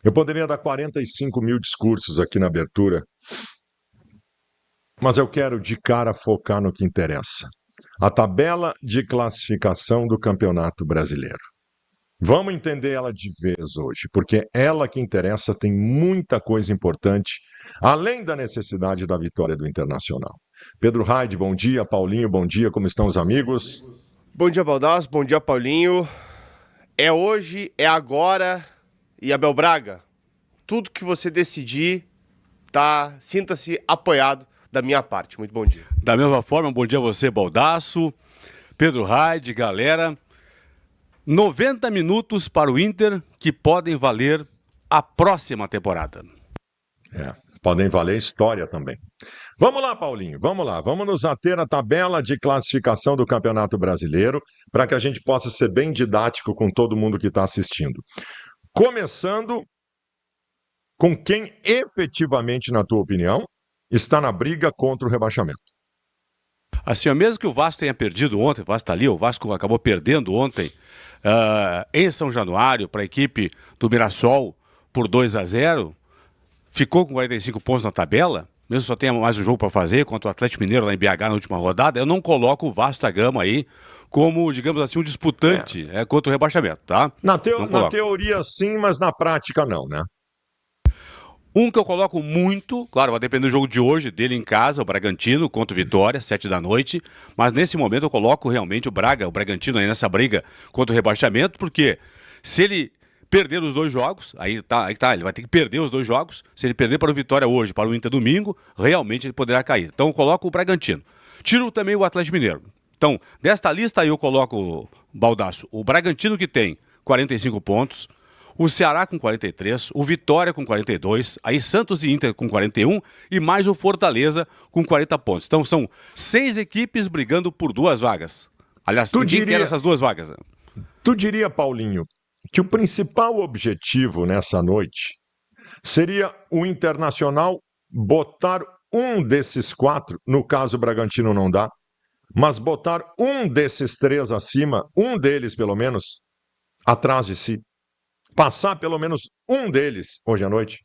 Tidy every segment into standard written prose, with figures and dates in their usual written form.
Eu poderia dar 45 mil discursos aqui na abertura, mas eu quero de cara focar no que interessa. A tabela de classificação do Campeonato Brasileiro. Vamos entender ela de vez hoje, porque ela que interessa tem muita coisa importante, além da necessidade da vitória do Internacional. Pedro Raide, bom dia. Paulinho, bom dia. Como estão os amigos? Bom dia, Baldasso. Bom dia, Paulinho. É hoje, é agora. E Abel Braga, tudo que você decidir, sinta-se apoiado da minha parte. Muito bom dia. Da mesma forma, bom dia a você, Baldasso, Pedro Raide, galera. 90 minutos para o Inter que podem valer a próxima temporada. Podem valer história também. Vamos lá, Paulinho, vamos lá. Vamos nos ater à tabela de classificação do Campeonato Brasileiro para que a gente possa ser bem didático com todo mundo que está assistindo. Começando com quem efetivamente, na tua opinião, está na briga contra o rebaixamento. Assim, mesmo que o Vasco tenha perdido ontem, o Vasco está ali, o Vasco acabou perdendo ontem em São Januário para a equipe do Mirassol por 2-0, ficou com 45 pontos na tabela, mesmo só tenha mais um jogo para fazer contra o Atlético Mineiro lá em BH na última rodada, eu não coloco o Vasco da Gama aí como, digamos assim, um disputante contra o rebaixamento, tá? Na teoria sim, mas na prática não, né? Um que eu coloco muito, claro, vai depender do jogo de hoje, dele em casa, o Bragantino contra o Vitória, 7h, mas nesse momento eu coloco realmente o Bragantino aí nessa briga contra o rebaixamento, porque se ele perder os dois jogos, aí tá, ele vai ter que perder os dois jogos, se ele perder para o Vitória hoje, para o Inter domingo, realmente ele poderá cair. Então eu coloco o Bragantino. Tiro também o Atlético Mineiro. Então, desta lista aí eu coloco, Baldasso, o Bragantino que tem 45 pontos, o Ceará com 43, o Vitória com 42, aí Santos e Inter com 41 e mais o Fortaleza com 40 pontos. Então são 6 equipes brigando por 2 vagas. Aliás, ninguém quer essas 2 vagas. Tu diria, Paulinho, que o principal objetivo nessa noite seria o Internacional botar um desses 4, no caso o Bragantino não dá, mas botar um desses 3 acima, um deles pelo menos, atrás de si. Passar pelo menos um deles hoje à noite?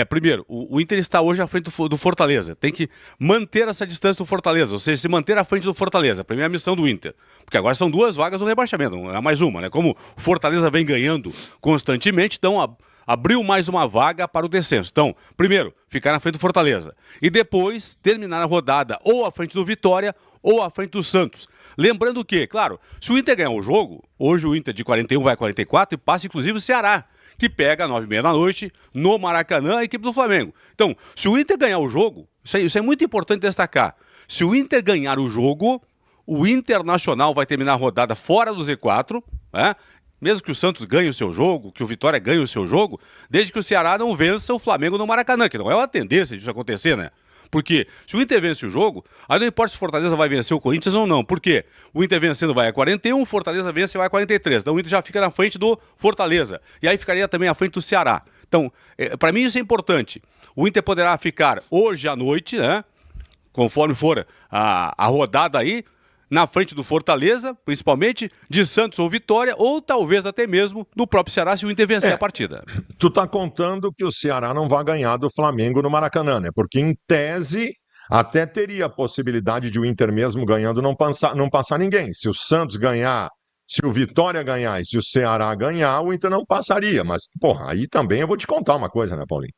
Primeiro, o Inter está hoje à frente do Fortaleza. Tem que manter essa distância do Fortaleza, ou seja, se manter à frente do Fortaleza. A primeira missão do Inter. Porque agora são 2 vagas no rebaixamento, não é mais uma, né? Como o Fortaleza vem ganhando constantemente, então abriu mais uma vaga para o descenso. Então, primeiro, ficar na frente do Fortaleza. E depois, terminar a rodada ou à frente do Vitória ou à frente do Santos. Lembrando que, claro, se o Inter ganhar o jogo, hoje o Inter de 41 vai a 44 e passa inclusive o Ceará, que pega às 9h30 no Maracanã a equipe do Flamengo. Então, se o Inter ganhar o jogo, isso é muito importante destacar, se o Inter ganhar o jogo, o Internacional vai terminar a rodada fora do Z4, né? Mesmo que o Santos ganhe o seu jogo, que o Vitória ganhe o seu jogo, desde que o Ceará não vença o Flamengo no Maracanã, que não é uma tendência disso acontecer, né? Porque se o Inter vence o jogo, aí não importa se o Fortaleza vai vencer o Corinthians ou não. Por quê? O Inter vencendo vai a 41, o Fortaleza vence e vai a 43. Então o Inter já fica na frente do Fortaleza. E aí ficaria também à frente do Ceará. Então, para mim isso é importante. O Inter poderá ficar hoje à noite, né? Conforme for a rodada aí, na frente do Fortaleza, principalmente, de Santos ou Vitória, ou talvez até mesmo do próprio Ceará, se o Inter vencer a partida. Tu tá contando que o Ceará não vai ganhar do Flamengo no Maracanã, né? Porque, em tese, até teria a possibilidade de o Inter mesmo ganhando não passar ninguém. Se o Santos ganhar, se o Vitória ganhar e se o Ceará ganhar, o Inter não passaria. Mas, porra, aí também eu vou te contar uma coisa, né, Paulinho?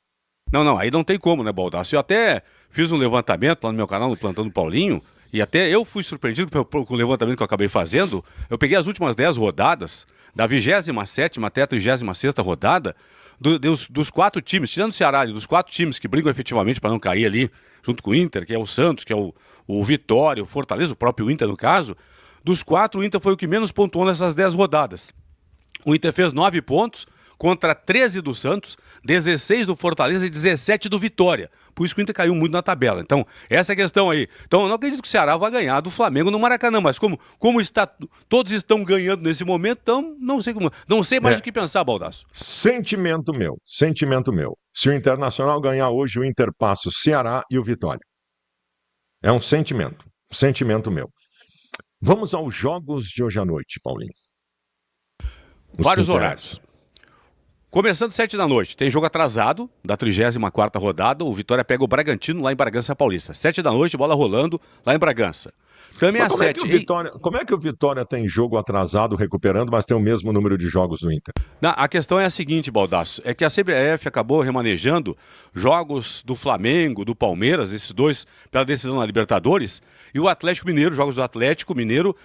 Não, aí não tem como, né, Baldasso? Eu até fiz um levantamento lá no meu canal, no Plantão do Paulinho, e até eu fui surpreendido com o levantamento que eu acabei fazendo. Eu peguei as últimas 10 rodadas, da 27ª até a 36ª rodada, dos 4 times, tirando o Ceará, dos 4 times que brigam efetivamente para não cair ali, junto com o Inter, que é o Santos, que é o Vitória, o Fortaleza, o próprio Inter no caso, dos 4, o Inter foi o que menos pontuou nessas 10 rodadas. O Inter fez 9 pontos, contra 13 do Santos, 16 do Fortaleza e 17 do Vitória. Por isso que o Inter caiu muito na tabela. Então, essa é a questão aí. Então, eu não acredito que o Ceará vai ganhar do Flamengo no Maracanã, mas como todos estão ganhando nesse momento, então não sei mais o que pensar, Baldasso. Sentimento meu. Se o Internacional ganhar hoje, o Inter passa o Ceará e o Vitória. É um sentimento meu. Vamos aos jogos de hoje à noite, Paulinho. Vários horários. Começando 7 da noite, tem jogo atrasado da 34ª rodada, o Vitória pega o Bragantino lá em Bragança Paulista. 7 da noite, bola rolando lá em Bragança. Também às 7. Como é que o Vitória tem jogo atrasado recuperando, mas tem o mesmo número de jogos do Inter? Não, a questão é a seguinte, Baldasso, é que a CBF acabou remanejando jogos do Flamengo, do Palmeiras, esses dois pela decisão na Libertadores, e o Atlético Mineiro, jogos do Atlético Mineiro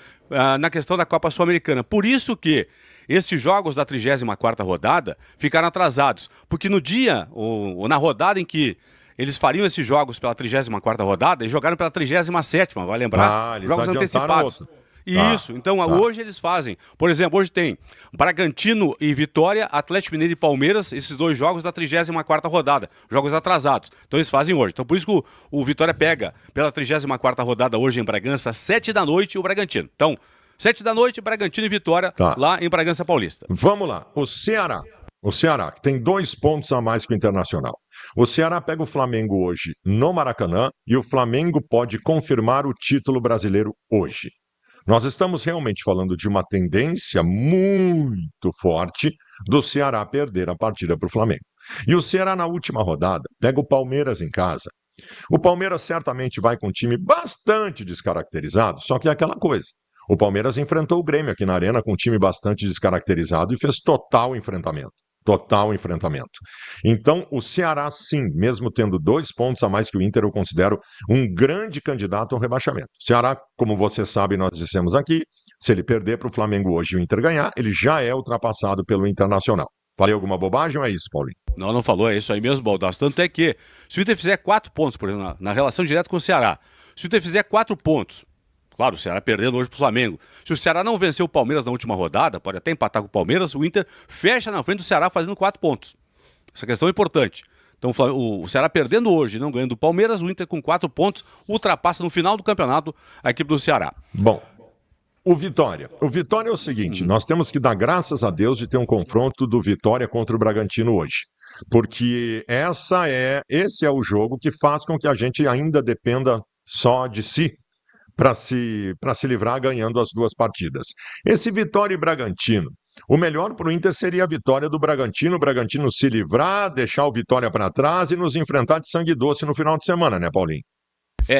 na questão da Copa Sul-Americana. Por isso que esses jogos da 34ª rodada ficaram atrasados, porque no dia, ou na rodada em que eles fariam esses jogos pela 34ª rodada, eles jogaram pela 37ª, vai lembrar? Jogos antecipados. Isso, então hoje eles fazem. Por exemplo, hoje tem Bragantino e Vitória, Atlético Mineiro e Palmeiras, esses dois jogos da 34ª rodada, jogos atrasados. Então eles fazem hoje. Então por isso que o Vitória pega pela 34ª rodada hoje em Bragança, 7 da noite, o Bragantino. Então, 7 da noite, Bragantino e Vitória, lá em Bragança Paulista. Vamos lá, o Ceará, que tem 2 pontos a mais que o Internacional. O Ceará pega o Flamengo hoje no Maracanã e o Flamengo pode confirmar o título brasileiro hoje. Nós estamos realmente falando de uma tendência muito forte do Ceará perder a partida para o Flamengo. E o Ceará, na última rodada, pega o Palmeiras em casa. O Palmeiras certamente vai com um time bastante descaracterizado, só que é aquela coisa. O Palmeiras enfrentou o Grêmio aqui na Arena com um time bastante descaracterizado e fez total enfrentamento. Então, o Ceará, sim, mesmo tendo 2 pontos a mais que o Inter, eu considero um grande candidato ao rebaixamento. O Ceará, como você sabe, nós dissemos aqui, se ele perder para o Flamengo hoje e o Inter ganhar, ele já é ultrapassado pelo Internacional. Falei alguma bobagem ou é isso, Paulinho? Não falou, é isso aí mesmo, Baldasso. Tanto é que, se o Inter fizer 4 pontos, por exemplo, na relação direta com o Ceará, se o Inter fizer 4 pontos, claro, o Ceará perdendo hoje para o Flamengo. Se o Ceará não vencer o Palmeiras na última rodada, pode até empatar com o Palmeiras, o Inter fecha na frente do Ceará fazendo 4 pontos. Essa questão é importante. Então o Ceará perdendo hoje e não ganhando o Palmeiras, o Inter com 4 pontos ultrapassa no final do campeonato a equipe do Ceará. Bom, o Vitória é o seguinte, nós temos que dar graças a Deus de ter um confronto do Vitória contra o Bragantino hoje. Porque esse é o jogo que faz com que a gente ainda dependa só de si para se livrar ganhando as 2 partidas. Esse Vitória e Bragantino, o melhor para o Inter seria a vitória do Bragantino, o Bragantino se livrar, deixar o Vitória para trás e nos enfrentar de sangue doce no final de semana, né, Paulinho?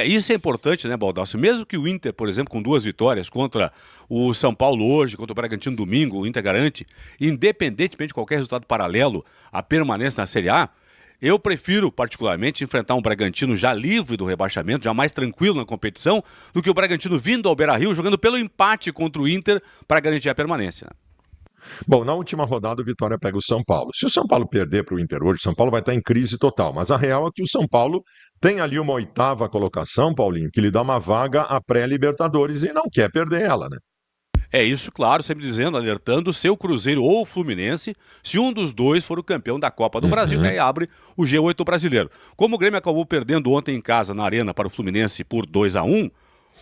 Isso é importante, né, Baldasso? Mesmo que o Inter, por exemplo, com 2 vitórias contra o São Paulo hoje, contra o Bragantino domingo, o Inter garante, independentemente de qualquer resultado paralelo, a permanência na Série A. Eu prefiro, particularmente, enfrentar um Bragantino já livre do rebaixamento, já mais tranquilo na competição, do que o Bragantino vindo ao Beira-Rio, jogando pelo empate contra o Inter para garantir a permanência. Bom, na última rodada o Vitória pega o São Paulo. Se o São Paulo perder para o Inter hoje, o São Paulo vai estar em crise total. Mas a real é que o São Paulo tem ali uma 8ª colocação, Paulinho, que lhe dá uma vaga à pré-Libertadores e não quer perder ela, né? É isso, claro, sempre dizendo, alertando, se o Cruzeiro ou o Fluminense, se um dos dois for o campeão da Copa do Brasil, aí abre o G8 brasileiro. Como o Grêmio acabou perdendo ontem em casa na Arena para o Fluminense por 2-1,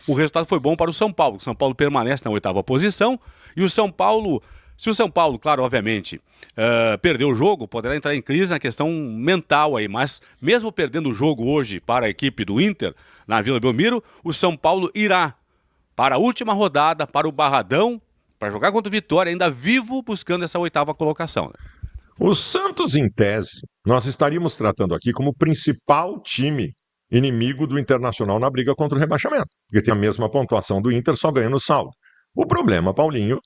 o resultado foi bom para o São Paulo. O São Paulo permanece na 8ª posição e o São Paulo, se o São Paulo, claro, obviamente, perder o jogo, poderá entrar em crise na questão mental aí, mas mesmo perdendo o jogo hoje para a equipe do Inter, na Vila Belmiro, o São Paulo irá para a última rodada, para o Barradão, para jogar contra o Vitória, ainda vivo, buscando essa 8ª colocação. Né? O Santos, em tese, nós estaríamos tratando aqui como o principal time inimigo do Internacional na briga contra o rebaixamento, porque tem a mesma pontuação do Inter, só ganhando saldo. O problema, Paulinho,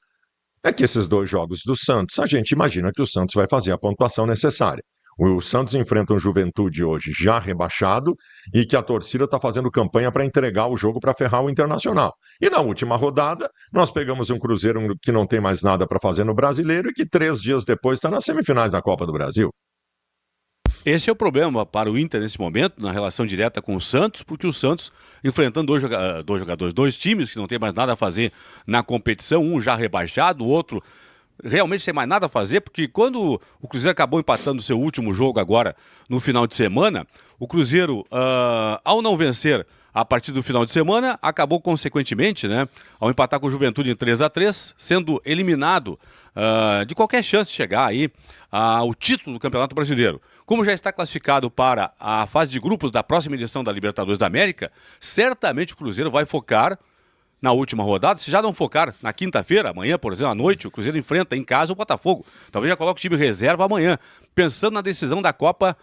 é que esses 2 jogos do Santos, a gente imagina que o Santos vai fazer a pontuação necessária. O Santos enfrenta um Juventude hoje já rebaixado e que a torcida está fazendo campanha para entregar o jogo para ferrar o Internacional. E na última rodada, nós pegamos um Cruzeiro que não tem mais nada para fazer no Brasileiro e que 3 dias depois está nas semifinais da Copa do Brasil. Esse é o problema para o Inter nesse momento, na relação direta com o Santos, porque o Santos, enfrentando dois times que não tem mais nada a fazer na competição, um já rebaixado, o outro realmente sem mais nada a fazer, porque quando o Cruzeiro acabou empatando o seu último jogo agora no final de semana, o Cruzeiro, ao não vencer a partir do final de semana, acabou consequentemente, né, ao empatar com o Juventude em 3-3, sendo eliminado de qualquer chance de chegar aí ao título do Campeonato Brasileiro. Como já está classificado para a fase de grupos da próxima edição da Libertadores da América, certamente o Cruzeiro vai focar na última rodada, se já não focar na quinta-feira, amanhã, por exemplo, à noite, o Cruzeiro enfrenta em casa o Botafogo. Talvez já coloque o time reserva amanhã, pensando na decisão da Copa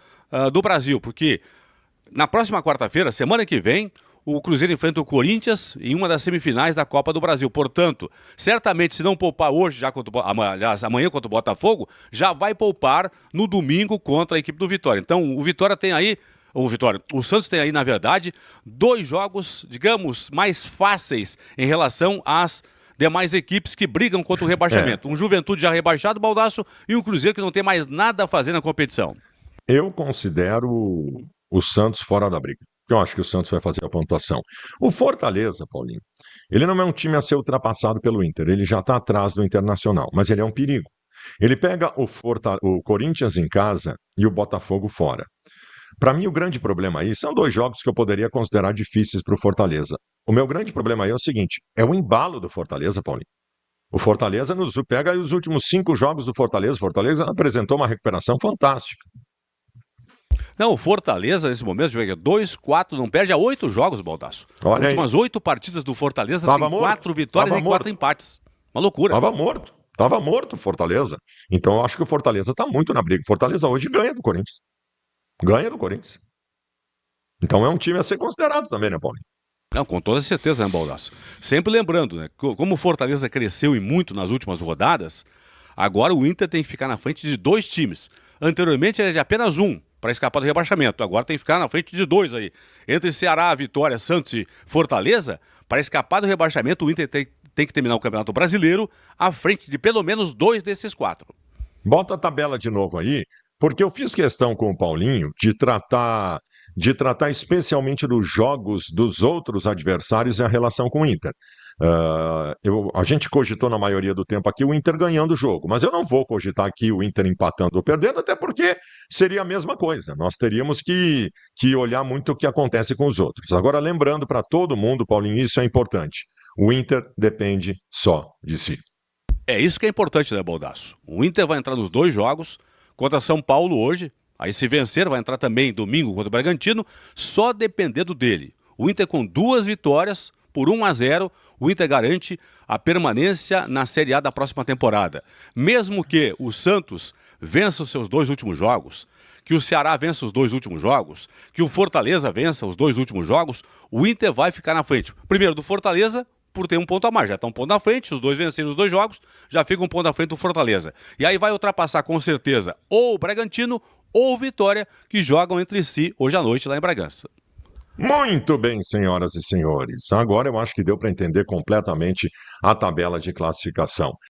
do Brasil, porque na próxima quarta-feira, semana que vem, o Cruzeiro enfrenta o Corinthians em uma das semifinais da Copa do Brasil. Portanto, certamente, se não poupar hoje, aliás, amanhã contra o Botafogo, já vai poupar no domingo contra a equipe do Vitória. Então, o Vitória tem aí, o Santos tem aí, na verdade, 2 jogos, digamos, mais fáceis em relação às demais equipes que brigam contra o rebaixamento. Um Juventude já rebaixado, Baldasso, e um Cruzeiro que não tem mais nada a fazer na competição. Eu considero o Santos fora da briga. Eu acho que o Santos vai fazer a pontuação. O Fortaleza, Paulinho, ele não é um time a ser ultrapassado pelo Inter. Ele já está atrás do Internacional, mas ele é um perigo. Ele pega o Corinthians em casa e o Botafogo fora. Para mim, o grande problema aí são 2 jogos que eu poderia considerar difíceis para o Fortaleza. O meu grande problema aí é o seguinte: é o embalo do Fortaleza, Paulinho. O Fortaleza pega aí os últimos 5 jogos do Fortaleza. O Fortaleza apresentou uma recuperação fantástica. Não, o Fortaleza, nesse momento, 2, 4, não perde há 8 jogos, Baldasso. As últimas 8 partidas do Fortaleza tem 4 vitórias e 4 empates. Uma loucura. Tava morto o Fortaleza. Então eu acho que o Fortaleza está muito na briga. O Fortaleza hoje ganha do Corinthians. Então é um time a ser considerado também, né, Paulinho? Não, com toda certeza, né, Baldasso? Sempre lembrando, né, como o Fortaleza cresceu e muito nas últimas rodadas, agora o Inter tem que ficar na frente de 2 times. Anteriormente era de apenas um, para escapar do rebaixamento. Agora tem que ficar na frente de 2 aí. Entre Ceará, Vitória, Santos e Fortaleza, para escapar do rebaixamento, o Inter tem que terminar o Campeonato Brasileiro à frente de pelo menos 2 desses 4. Bota a tabela de novo aí, porque eu fiz questão com o Paulinho de tratar especialmente dos jogos dos outros adversários e a relação com o Inter. A gente cogitou na maioria do tempo aqui o Inter ganhando o jogo, mas eu não vou cogitar aqui o Inter empatando ou perdendo, até porque seria a mesma coisa. Nós teríamos que olhar muito o que acontece com os outros. Agora, lembrando para todo mundo, Paulinho, isso é importante. O Inter depende só de si. É isso que é importante, né, Baldasso? O Inter vai entrar nos 2 jogos contra São Paulo hoje. Aí, se vencer, vai entrar também domingo contra o Bragantino, só dependendo dele. O Inter com 2 vitórias, por 1-0, o Inter garante a permanência na Série A da próxima temporada. Mesmo que o Santos vença os seus 2 últimos jogos, que o Ceará vença os 2 últimos jogos, que o Fortaleza vença os 2 últimos jogos, o Inter vai ficar na frente. Primeiro do Fortaleza, por ter 1 ponto a mais. Já está 1 ponto na frente, os 2 venceram os 2 jogos, já fica 1 ponto na frente do Fortaleza. E aí vai ultrapassar com certeza ou o Bragantino ou o Vitória, que jogam entre si hoje à noite lá em Bragança. Muito bem, senhoras e senhores. Agora eu acho que deu para entender completamente a tabela de classificação.